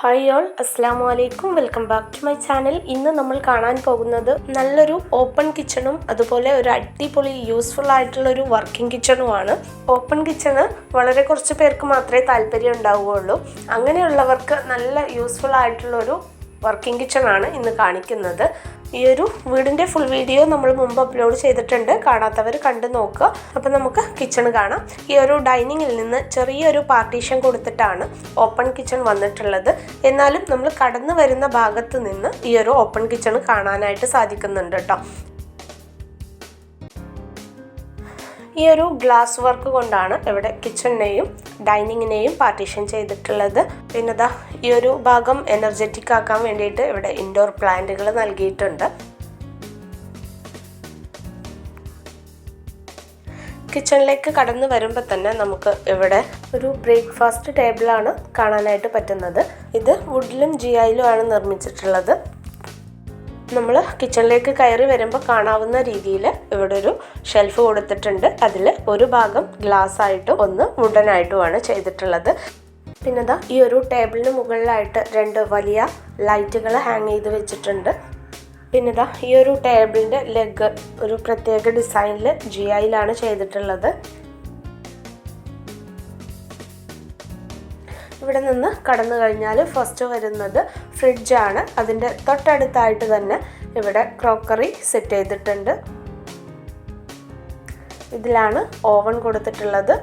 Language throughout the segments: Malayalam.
ഹായ് ഓൾ, അസ്സാമു അലൈക്കും. Welcome back to my channel. ഇന്ന് നമ്മൾ കാണാൻ പോകുന്നത് നല്ലൊരു ഓപ്പൺ കിച്ചണും അതുപോലെ ഒരു അടിപൊളി യൂസ്ഫുൾ ആയിട്ടുള്ളൊരു വർക്കിംഗ് കിച്ചണുമാണ്. ഓപ്പൺ കിച്ചണ് വളരെ കുറച്ച് പേർക്ക് മാത്രമേ താല്പര്യം ഉണ്ടാവുകയുള്ളൂ. അങ്ങനെയുള്ളവർക്ക് നല്ല യൂസ്ഫുൾ ആയിട്ടുള്ളൊരു വർക്കിംഗ് കിച്ചണാണ് ഇന്ന് കാണിക്കുന്നത്. ഈ ഒരു വീടിൻ്റെ ഫുൾ വീഡിയോ നമ്മൾ മുമ്പ് അപ്ലോഡ് ചെയ്തിട്ടുണ്ട്, കാണാത്തവർ കണ്ടു നോക്കുക. അപ്പോൾ നമുക്ക് കിച്ചൺ കാണാം. ഈ ഒരു ഡൈനിങ്ങിൽ നിന്ന് ചെറിയൊരു പാർട്ടീഷൻ കൊടുത്തിട്ടാണ് ഓപ്പൺ കിച്ചൺ വന്നിട്ടുള്ളത്. എന്നാലും നമ്മൾ കടന്നു വരുന്ന ഭാഗത്ത് നിന്ന് ഈ ഒരു ഓപ്പൺ കിച്ചൺ കാണാനായിട്ട് സാധിക്കുന്നുണ്ട് കേട്ടോ. ഈ ഒരു ഗ്ലാസ് വർക്ക് കൊണ്ടാണ് ഇവിടെ കിച്ചണിനെയും ഡൈനിങ്ങിനെയും പാർട്ടീഷൻ ചെയ്തിട്ടുള്ളത്. പിന്നെ ദാ ഈ ഒരു ഭാഗം എനർജറ്റിക് ആക്കാൻ വേണ്ടിയിട്ട് ഇവിടെ ഇൻഡോർ പ്ലാന്റുകൾ നൽകിയിട്ടുണ്ട്. കിച്ചണിലേക്ക് കടന്നു വരുമ്പോൾ തന്നെ നമുക്ക് ഇവിടെ ഒരു ബ്രേക്ക്ഫാസ്റ്റ് ടേബിളാണ് കാണാനായിട്ട് പറ്റുന്നത്. ഇത് വുഡിലും ജിഐയിലും ആണ് നിർമ്മിച്ചിട്ടുള്ളത്. നമ്മൾ കിച്ചണിലേക്ക് കയറി വരുമ്പോൾ കാണാവുന്ന രീതിയിൽ ഇവിടെ ഒരു ഷെൽഫ് കൊടുത്തിട്ടുണ്ട്. അതിൽ ഒരു ഭാഗം ഗ്ലാസ് ആയിട്ടും ഒന്ന് വുഡൻ ആയിട്ടുമാണ് ചെയ്തിട്ടുള്ളത്. പിന്നെ ദാ ഈ ഒരു ടേബിളിന് മുകളിലായിട്ട് 2 വലിയ ലൈറ്റുകൾ ഹാങ് ചെയ്ത് വെച്ചിട്ടുണ്ട്. പിന്നെ ദാ ഈ ഒരു ടേബിളിൻ്റെ ലെഗ് ഒരു പ്രത്യേക ഡിസൈനിൽ ജിഐയിലാണ് ചെയ്തിട്ടുള്ളത്. ഇവിടെ നിന്ന് കടന്നു കഴിഞ്ഞാൽ ഫസ്റ്റ് വരുന്നത് ഫ്രിഡ്ജാണ്. അതിൻ്റെ തൊട്ടടുത്തായിട്ട് തന്നെ ഇവിടെ ക്രോക്കറി സെറ്റ് ചെയ്തിട്ടുണ്ട്. ഇതിലാണ് ഓവൻ കൊടുത്തിട്ടുള്ളത്.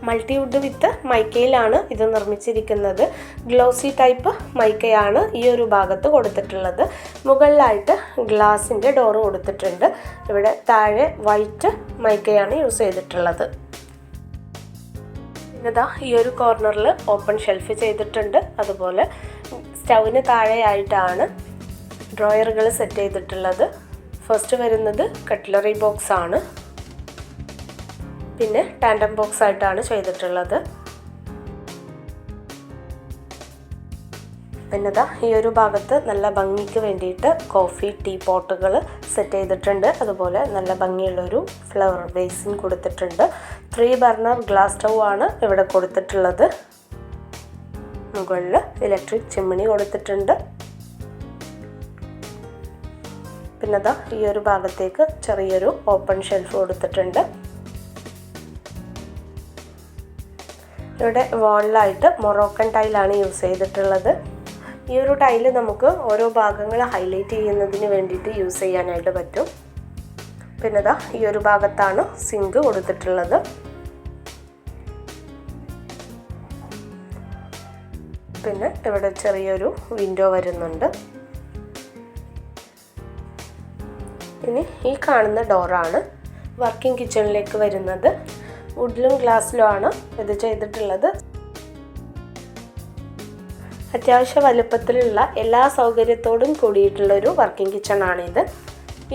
മൾട്ടിവുഡ് വിത്ത് മൈക്കയിലാണ് ഇത് നിർമ്മിച്ചിരിക്കുന്നത്. ഗ്ലോസി ടൈപ്പ് മൈക്കയാണ് ഈ ഒരു ഭാഗത്ത് കൊടുത്തിട്ടുള്ളത്. മുകളിലായിട്ട് ഗ്ലാസിൻ്റെ ഡോറ് കൊടുത്തിട്ടുണ്ട്. ഇവിടെ താഴെ വൈറ്റ് മൈക്കയാണ് യൂസ് ചെയ്തിട്ടുള്ളത്. ഇതാ ഈ ഒരു കോർണറിൽ ഓപ്പൺ ഷെൽഫ് ചെയ്തിട്ടുണ്ട്. അതുപോലെ സ്റ്റൗവിന് താഴെയായിട്ടാണ് ഡ്രോയറുകൾ സെറ്റ് ചെയ്തിട്ടുള്ളത്. ഫസ്റ്റ് വരുന്നത് കട്ട്ലറി ബോക്സ് ആണ്. പിന്നെ ടാൻഡം ബോക്സ് ആയിട്ടാണ് ചെയ്തിട്ടുള്ളത്. പിന്നെ ദാ ഈ ഒരു ഭാഗത്ത് നല്ല ഭംഗിക്ക് വേണ്ടിയിട്ട് കോഫി ടീ പോട്ടുകൾ സെറ്റ് ചെയ്തിട്ടുണ്ട്. അതുപോലെ നല്ല ഭംഗിയുള്ളൊരു ഫ്ലവർ ബേസിൻ കൊടുത്തിട്ടുണ്ട്. 3 ബർണർ ഗ്ലാസ് സ്റ്റൗ ആണ് ഇവിടെ കൊടുത്തിട്ടുള്ളത്. മുകളിൽ ഇലക്ട്രിക് ചിമ്മിണി കൊടുത്തിട്ടുണ്ട്. പിന്നെ ദാ ഈ ഒരു ഭാഗത്തേക്ക് ചെറിയൊരു ഓപ്പൺ ഷെൽഫ് കൊടുത്തിട്ടുണ്ട്. ഇവിടെ വാളിലായിട്ട് മൊറോക്കൻ ടൈലാണ് യൂസ് ചെയ്തിട്ടുള്ളത്. ഈ ഒരു ടൈല് നമുക്ക് ഓരോ ഭാഗങ്ങൾ ഹൈലൈറ്റ് ചെയ്യുന്നതിന് വേണ്ടിയിട്ട് യൂസ് ചെയ്യാനായിട്ട് പറ്റും. പിന്നെ ദാ ഈ ഒരു ഭാഗത്താണ് സിങ്ക് കൊടുത്തിട്ടുള്ളത്. പിന്നെ ഇവിടെ ചെറിയൊരു വിൻഡോ വരുന്നുണ്ട്. ഇനി ഈ കാണുന്ന ഡോറാണ് വർക്കിംഗ് കിച്ചണിലേക്ക് വരുന്നത്. വുഡിലും ഗ്ലാസ്സിലുമാണ് ഇത് ചെയ്തിട്ടുള്ളത്. അത്യാവശ്യ വലുപ്പത്തിലുള്ള എല്ലാ സൗകര്യത്തോടും കൂടിയിട്ടുള്ളൊരു വർക്കിംഗ് കിച്ചണാണിത്.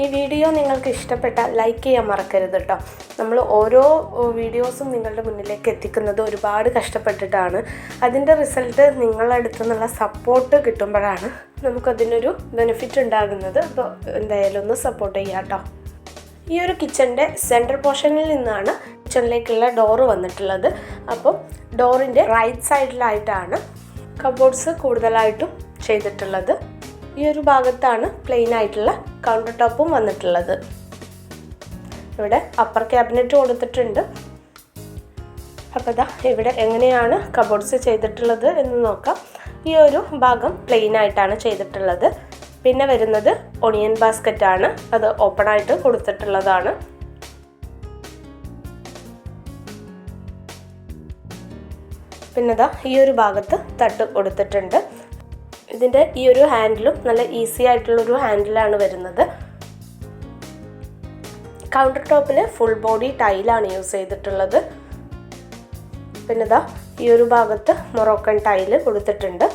ഈ വീഡിയോ നിങ്ങൾക്ക് ഇഷ്ടപ്പെട്ടാൽ ലൈക്ക് ചെയ്യാൻ മറക്കരുത് കേട്ടോ. നമ്മൾ ഓരോ വീഡിയോസും നിങ്ങളുടെ മുന്നിലേക്ക് എത്തിക്കുന്നത് ഒരുപാട് കഷ്ടപ്പെട്ടിട്ടാണ്. അതിൻ്റെ റിസൾട്ട് നിങ്ങളുടെ അടുത്തു നിന്നുള്ള സപ്പോർട്ട് കിട്ടുമ്പോഴാണ് നമുക്കതിനൊരു ബെനിഫിറ്റ് ഉണ്ടാകുന്നത്. അപ്പോൾ എന്തായാലും ഒന്ന് സപ്പോർട്ട് ചെയ്യാം കേട്ടോ. ഈ ഒരു കിച്ചണിൻ്റെ സെൻട്രൽ പോർഷനിൽ നിന്നാണ് കിച്ചണിലേക്കുള്ള ഡോറ് വന്നിട്ടുള്ളത്. അപ്പോൾ ഡോറിൻ്റെ റൈറ്റ് സൈഡിലായിട്ടാണ് കബോർഡ്സ് കൂടുതലായിട്ടും ചെയ്തിട്ടുള്ളത്. ഈ ഒരു ഭാഗത്താണ് പ്ലെയിൻ ആയിട്ടുള്ള കൗണ്ടർ ടോപ്പും വന്നിട്ടുള്ളത്. ഇവിടെ അപ്പർ ക്യാബിനറ്റ് കൊടുത്തിട്ടുണ്ട്. അപ്പോൾ ദാ ഇവിടെ എങ്ങനെയാണ് കബോർഡ്സ് ചെയ്തിട്ടുള്ളത് എന്ന് നോക്കാം. ഈ ഒരു ഭാഗം പ്ലെയിൻ ആയിട്ടാണ് ചെയ്തിട്ടുള്ളത്. പിന്നെ വരുന്നത് ഒണിയൻ ബാസ്ക്കറ്റ് ആണ്. അത് ഓപ്പൺ ആയിട്ട് കൊടുത്തിട്ടുള്ളതാണ്. പിന്നെ ദാ ഈ ഒരു ഭാഗത്ത് തട്ട് കൊടുത്തിട്ടുണ്ട്. ഇതിൻ്റെ ഈ ഒരു ഹാൻഡിലും നല്ല ഈസി ആയിട്ടുള്ളൊരു ഹാൻഡിലാണ് വരുന്നത്. കൗണ്ടർ ടോപ്പിൽ ഫുൾ ബോഡി ടൈലാണ് യൂസ് ചെയ്തിട്ടുള്ളത്. പിന്നെ ദാ ഈ ഒരു ഭാഗത്ത് മൊറോക്കൻ ടൈല് കൊടുത്തിട്ടുണ്ട്.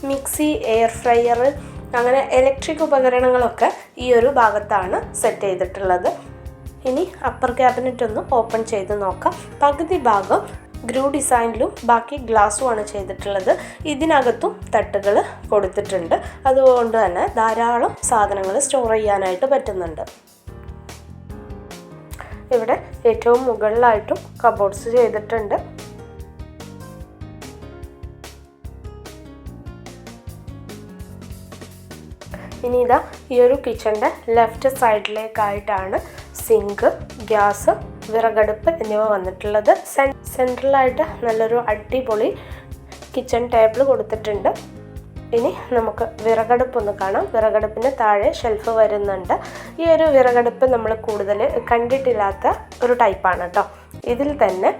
മിക്സി, എയർ ഫ്രയർ അങ്ങനെ ഇലക്ട്രിക് ഉപകരണങ്ങളൊക്കെ ഈ ഒരു ഭാഗത്താണ് സെറ്റ് ചെയ്തിട്ടുള്ളത്. ഇനി അപ്പർ ക്യാബിനറ്റ് ഒന്ന് ഓപ്പൺ ചെയ്ത് നോക്കാം. പകുതി ഭാഗം ഗ്രൂ ഡിസൈനിലും ബാക്കി ഗ്ലാസ്സുമാണ് ചെയ്തിട്ടുള്ളത്. ഇതിനകത്തും തട്ടുകൾ കൊടുത്തിട്ടുണ്ട്. അതുകൊണ്ട് തന്നെ ധാരാളം സാധനങ്ങൾ സ്റ്റോർ ചെയ്യാനായിട്ട് പറ്റുന്നുണ്ട്. ഇവിടെ ഏറ്റവും മുകളിലായിട്ടും കബോർഡ്സ് ചെയ്തിട്ടുണ്ട്. ഇനി ഇതാ ഈ ഒരു കിച്ചൻ്റെ ലെഫ്റ്റ് സൈഡിലേക്കായിട്ടാണ് സിങ്ക്, ഗ്യാസ്, വിറകടുപ്പ് എന്നിവ വന്നിട്ടുള്ളത്. സെൻട്രലായിട്ട് നല്ലൊരു അടിപൊളി കിച്ചൺ ടേബിൾ കൊടുത്തിട്ടുണ്ട്. ഇനി നമുക്ക് വിറകടുപ്പൊന്ന് കാണാം. വിറകടുപ്പിന് താഴെ ഷെൽഫ് വരുന്നുണ്ട്. ഈ ഒരു വിറകടുപ്പ് നമ്മൾ കൂടുതൽ കണ്ടിട്ടില്ലാത്ത ഒരു ടൈപ്പാണ് കേട്ടോ. ഇതിൽ തന്നെ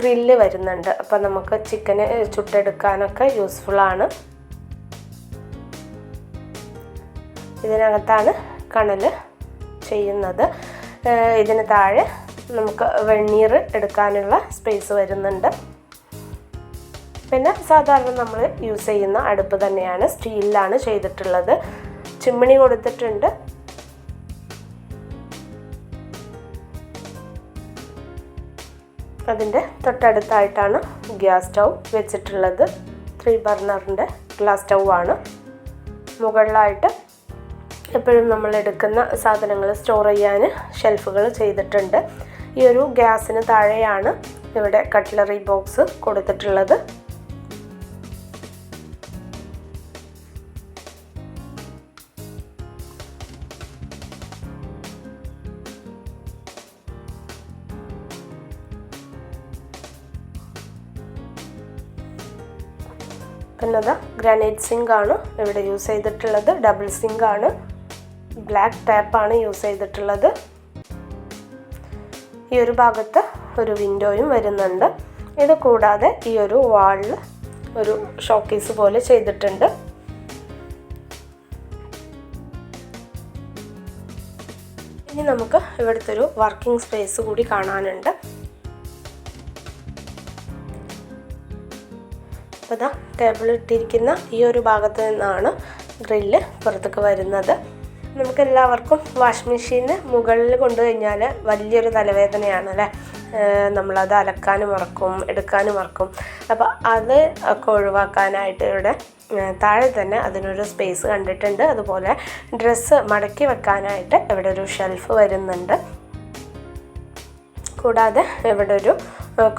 ഗ്രില്ല് വരുന്നുണ്ട്. അപ്പോൾ നമുക്ക് ചിക്കന് ചുട്ടെടുക്കാനൊക്കെ യൂസ്ഫുള്ളാണ്. ഇതിനകത്താണ് കണൽ ചെയ്യുന്നത്. ഇതിന് താഴെ നമുക്ക് വെണ്ണീർ എടുക്കാനുള്ള സ്പേസ് വരുന്നുണ്ട്. പിന്നെ സാധാരണ നമ്മൾ യൂസ് ചെയ്യുന്ന അടുപ്പ് തന്നെയാണ്, സ്റ്റീലിലാണ് ചെയ്തിട്ടുള്ളത്. ചിമ്മിണി കൊടുത്തിട്ടുണ്ട്. അതിൻ്റെ തൊട്ടടുത്തായിട്ടാണ് ഗ്യാസ് സ്റ്റൗ വെച്ചിട്ടുള്ളത്. 3 ബർണറിൻ്റെ ഗ്ലാസ് സ്റ്റൗ ആണ്. മുകളിലായിട്ട് എപ്പോഴും നമ്മൾ എടുക്കുന്ന സാധനങ്ങൾ സ്റ്റോർ ചെയ്യാൻ ഷെൽഫുകൾ ചെയ്തിട്ടുണ്ട്. ഈ ഒരു ഗ്യാസിന് താഴെയാണ് ഇവിടെ കട്ട്ലറി ബോക്സ് കൊടുത്തിട്ടുള്ളത്. പിന്നെ അത് ഗ്രാനൈറ്റ് സിങ്ക് ആണ് ഇവിടെ യൂസ് ചെയ്തിട്ടുള്ളത്. ഡബിൾ സിങ്ക് ആണ്. ബ്ലാക്ക് ടാപ്പാണ് യൂസ് ചെയ്തിട്ടുള്ളത്. ഈ ഒരു ഭാഗത്ത് ഒരു വിൻഡോയും വരുന്നുണ്ട്. ഇത് കൂടാതെ ഈ ഒരു വാളിൽ ഒരു ഷോക്കേസ് പോലെ ചെയ്തിട്ടുണ്ട്. ഇനി നമുക്ക് ഇവിടുത്തെ ഒരു വർക്കിംഗ് സ്പേസ് കൂടി കാണാനുണ്ട്. അപ്പോൾ ഇതാ ടേബിൾ ഇട്ടിരിക്കുന്ന ഈ ഒരു ഭാഗത്ത് നിന്നാണ് ഗ്രില്ല് പുറത്തേക്ക് വരുന്നത്. നമുക്കെല്ലാവർക്കും വാഷിംഗ് മെഷീന് മുകളിൽ കൊണ്ടുകഴിഞ്ഞാൽ വലിയൊരു തലവേദനയാണ് അല്ലേ. നമ്മളത് അലക്കാനും മറക്കും, എടുക്കാനും മറക്കും. അപ്പോൾ അത് ഒക്കെ ഒഴിവാക്കാനായിട്ട് ഇവിടെ താഴെ തന്നെ അതിനൊരു സ്പേസ് കണ്ടിട്ടുണ്ട്. അതുപോലെ ഡ്രസ്സ് മടക്കി വെക്കാനായിട്ട് ഇവിടെ ഒരു ഷെൽഫ് വരുന്നുണ്ട്. കൂടാതെ ഇവിടെ ഒരു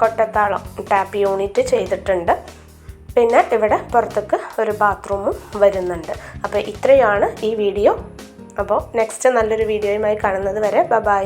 കൊട്ടത്താളം ടാപ്പ് യൂണിറ്റ് ചെയ്തിട്ടുണ്ട്. പിന്നെ ഇവിടെ പുറത്തേക്ക് ഒരു ബാത്റൂമും വരുന്നുണ്ട്. അപ്പോൾ ഇത്രയാണ് ഈ വീഡിയോ. അപ്പോൾ നെക്സ്റ്റ് നല്ലൊരു വീഡിയോയുമായി കാണുന്നത് വരെ ബൈ.